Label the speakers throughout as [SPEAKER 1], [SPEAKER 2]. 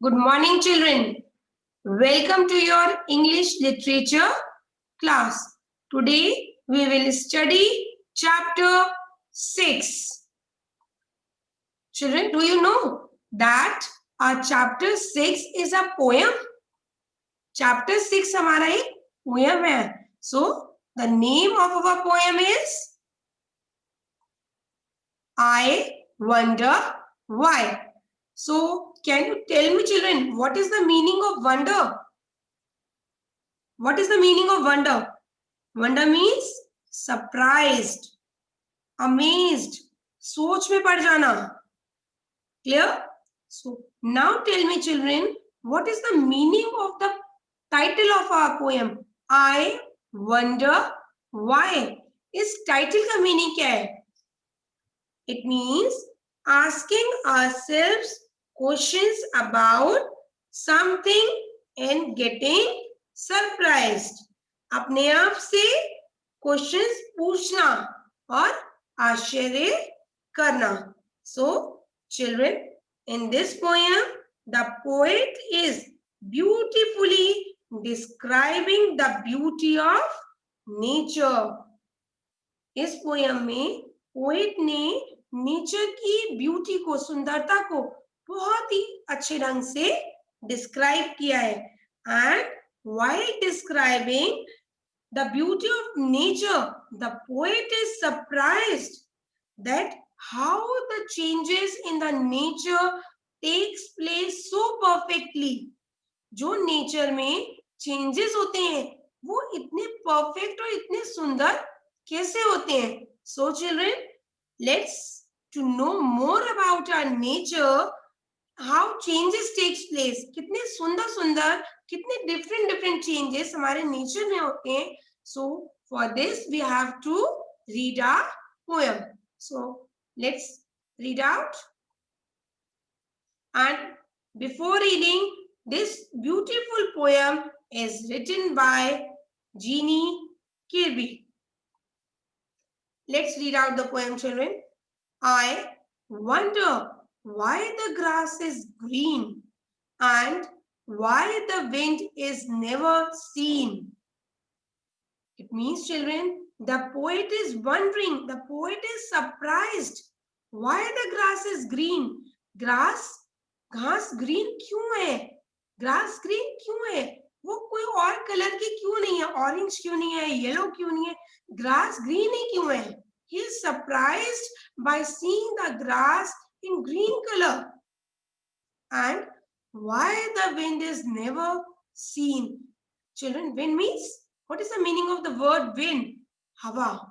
[SPEAKER 1] Good morning, children. Welcome to your English literature class. Today we will study chapter 6. Children, do you know that our chapter 6 is a poem? Chapter 6 हमारा एक poem है. So, the name of our poem is I Wonder Why. So, can you tell me, children, what is the meaning of wonder? What is the meaning of wonder? Wonder means surprised, amazed, सोच में पड़ जाना. Clear? So, now tell me, children, what is the meaning of the title of our poem? I Wonder Why. इस title का meaning क्या है? It means asking ourselves questions about something and getting surprised. अपने आप से questions पूछना और आश्चर्य करना. So, children, in this poem, the poet is beautifully describing the beauty of nature. इस poem में poet ने नेचर की ब्यूटी को, सुंदरता को बहुत ही अच्छे ढंग से डिस्क्राइब किया है. And while describing the beauty of nature, the poet is surprised that how the changes in the nature takes place so perfectly. जो नेचर में चेंजेस होते हैं वो इतने परफेक्ट और इतने सुंदर कैसे होते हैं. So children, let's to know more about our nature, how changes takes place. कितने सुंदर सुंदर, कितने different changes हमारे नेचर में होते हैं. So for this we have to read our poem. So let's read out. And before reading, this beautiful poem is written by Jeannie Kirby. Let's read out the poem, children. I wonder why the grass is green and why the wind is never seen. It means, children, the poet is wondering, the poet is surprised why the grass is green. घास green क्यों है? Grass green क्यों है? वो कोई और colour की क्यों नहीं है? ऑरेंज क्यों नहीं है? येलो क्यों नहीं है? ग्रास ग्रीन ही क्यों है? He is surprised by seeing the grass in green color. And why the wind is never seen. Children, wind means, what is the meaning of the word wind? हवा.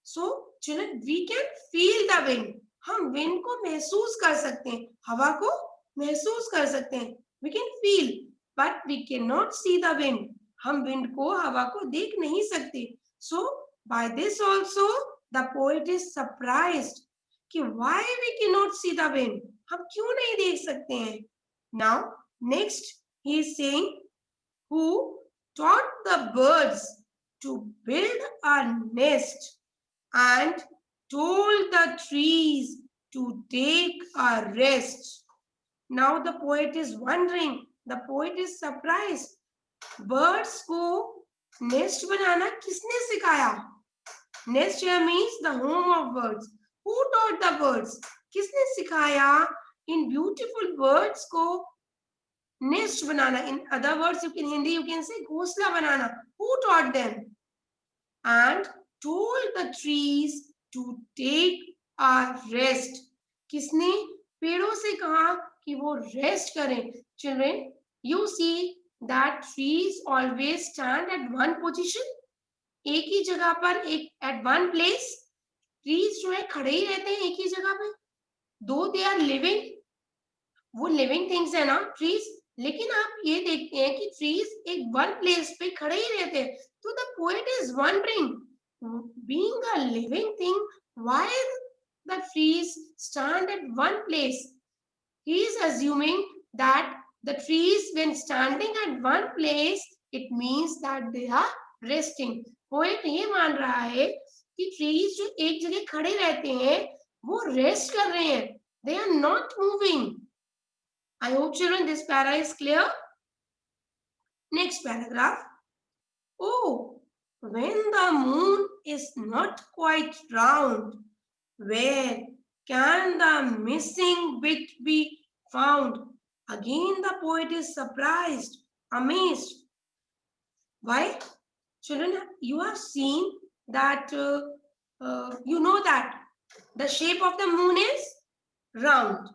[SPEAKER 1] So, children, we can feel the wind. हम wind को महसूस कर सकते हैं. हवा को महसूस कर सकते हैं. We can feel, but we cannot see the wind. हम wind को, हवा को देख नहीं सकते. So, by this also, the poet is surprised कि why we cannot see the wind. हम क्यों नहीं देख सकते हैं? Now, next, he is saying, who taught the birds to build a nest and told the trees to take a rest. Now the poet is wondering, the poet is surprised. Birds को nest बनाना किसने सिखाया? Nest here means the home of birds. Who taught the birds? किसने सिखाया इन beautiful birds को nest banana? In other words, in Hindi you can say घोंसला बनाना. Who taught them? And told the trees to take a rest. किसने पेड़ों से कहा कि वो रेस्ट करें? Children, you see that trees always stand at one position. एक ही जगह पर, एक at one place. Trees जो है खड़े ही रहते हैं एक ही जगह पे. Though they are living, वो living things है ना trees, लेकिन आप ये देखते हैं कि trees एक one place पे खड़े ही रहते हैं. So the poet is wondering, being a living thing, why the trees stand at one place? He is assuming that the trees, when standing at one place, it means that they are resting. Poet ये मान रहा है कि trees जो एक जगह खड़े रहते हैं वो रेस्ट कर रहे हैं. They are not moving. I hope children this para is clear. Next paragraph. Oh, when the moon is not quite round, where can the missing bit be found? Again the poet is surprised, amazed. Why? Children, you have seen that, you know that the shape of the moon is round.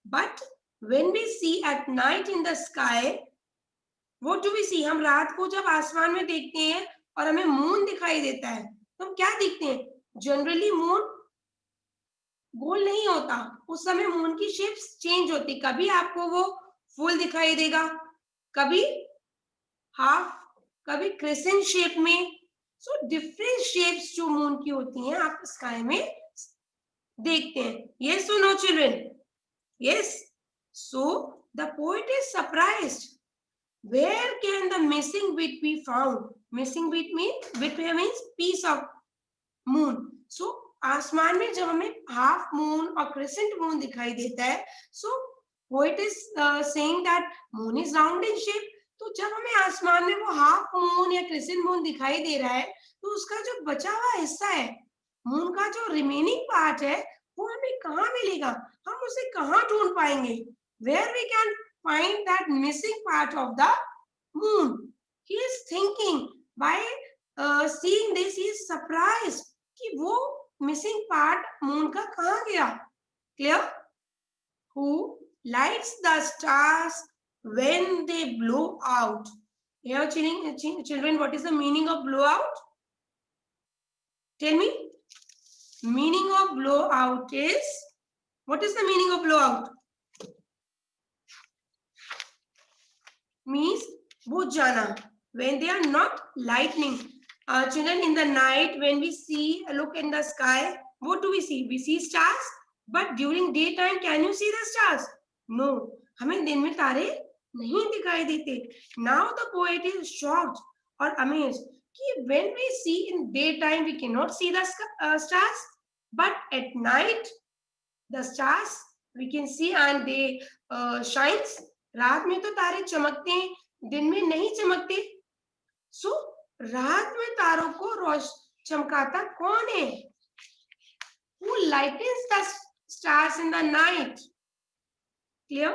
[SPEAKER 1] But when we see at night in the sky, what do we see? हम रात को जब आसमान में देखते हैं और हमें मून दिखाई देता है, तो हम क्या देखते हैं? जनरली मून गोल नहीं होता, उस समय मून की शेप्स चेंज होती, कभी आपको वो फुल दिखाई देगा, कभी हाफ, कभी क्रिसेंट शेप में. सो डिफरेंट शेप्स जो मून की होती हैं आप स्काई में देखते हैं. यस और no children? Yes. So the poet is surprised. Where can the missing bit be found? Missing bit means piece of moon. So आसमान में जब हमें हाफ मून और क्रिसेंट मून दिखाई देता है, so poet is saying that moon is round in shape. तो जब हमें आसमान में वो हाफ मून या क्रिसेंट मून दिखाई दे रहा है, तो उसका जो बचा हुआ हिस्सा है, मून का जो रिमेनिंग पार्ट है, वो हमें कहाँ मिलेगा? हम उसे कहाँ ढूंढ पाएंगे? Where we can find that missing part of the moon? He is thinking. By seeing this, he is surprised कि वो missing part moon का कहाँ गया? Clear? Who lights the stars when they blow out? Here, children, what is the meaning of blow out? Tell me. Meaning of blow out is, what is the meaning of blow out? Means बुझ जाना. When they are not lightning. Children, in the night when we see, look in the sky, what do we see? We see stars. But during daytime, can you see the stars? No. हमें दिन में तारे नहीं दिखाई देते. Now the poet is shocked or amazed कि when we see in daytime we cannot see the stars, but at night the stars we can see and they shines. रात में तो तारे चमकते हैं, दिन में नहीं चमकते. सो रात में तारों को चमकाता कौन है? Who lightens the stars in the night? Clear?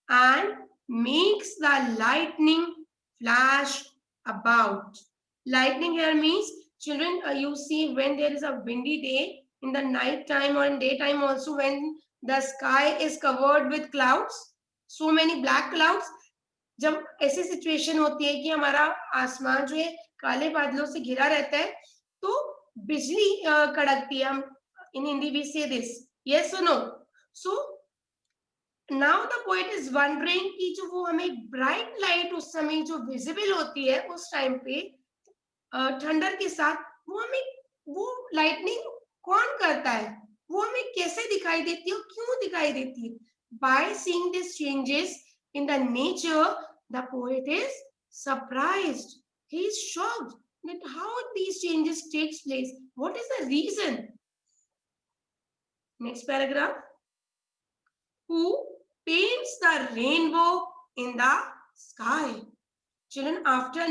[SPEAKER 1] And makes the lightning flash about. Lightning here means, children, you see when there is a windy day, in the night time or in daytime also, when the sky is covered with clouds, so many black clouds, जब ऐसी situation होती है कि हमारा आसमान जो है काले बादलों से घिरा रहता है, तो बिजली कड़कती है. हम in Hindi we say this. Yes or no? So now the poet is wondering कि जो वो हमें bright light उस समय जो visible होती है उस टाइम पे थंडर के साथ, वो हमें वो lightning कौन करता है? वो हमें कैसे दिखाई देती है और क्यों दिखाई देती है? By seeing these changes in the nature, the poet is surprised. He is shocked that how these changes takes place. What is the reason? Next paragraph. Who paints the rainbow in the sky? Children, after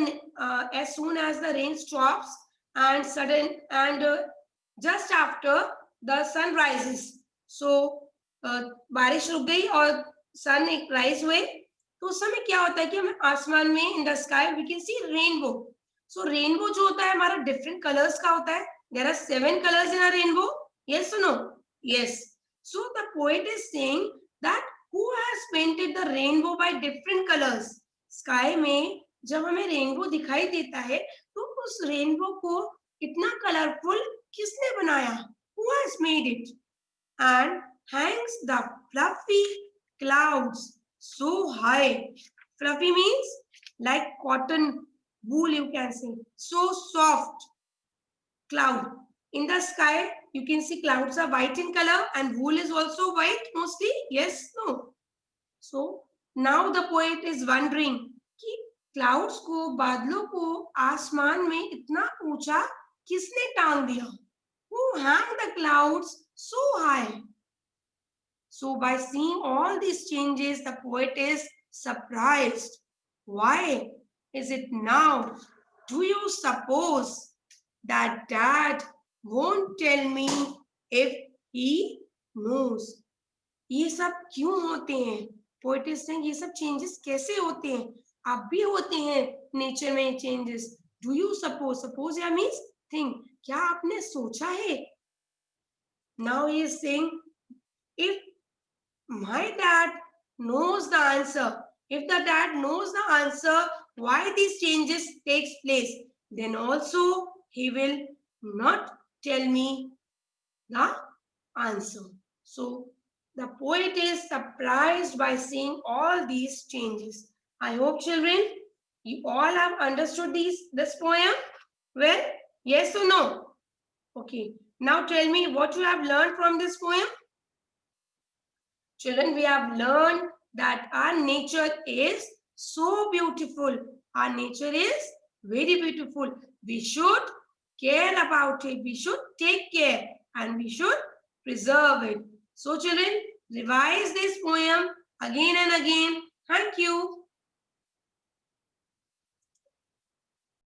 [SPEAKER 1] as soon as the rain stops and just after the sun rises, so बारिश रुक गई और सन एक rise हुए, तो उस समय क्या होता है कि हमें आसमान में in the sky we can see rainbow. So rainbow जो होता है हमारा डिफरेंट कलर्स का होता है. There are 7 colours in a rainbow. Yes और no? Yes. So the poet is saying that who has painted the rainbow by different colours. Sky में जब हमें रेनबो दिखाई देता है, तो उस रेनबो को इतना कलरफुल किसने बनाया? Who has made it? And hangs the fluffy clouds so high. Fluffy means like cotton wool, you can say. So soft cloud. In the sky, you can see clouds are white in color and wool is also white mostly. Yes, no? So now the poet is wondering कि clouds को, बादलों को आसमान में इतना ऊंचा किसने टांग दिया? Who hang the clouds so high? So by seeing all these changes, the poet is surprised. Why is it now? Do you suppose that dad won't tell me if he knows? ये सब क्यों होते हैं? Poet is saying ये सब changes कैसे होते हैं? अब भी होते हैं नेचर में चेंजेस. डू यू सपोज या मीन्स थिंक. क्या आपने सोचा है? Now he is saying if my dad knows the answer, if the dad knows the answer why these changes takes place, then also he will not tell me the answer. So the poet is surprised by seeing all these changes. I hope children you all have understood this poem well. Yes or no? Okay, now tell me what you have learned from this poem. Children, we have learned that our nature is so beautiful. Our nature is very beautiful. We should care about it. We should take care and we should preserve it. So children, revise this poem again and again. Thank you.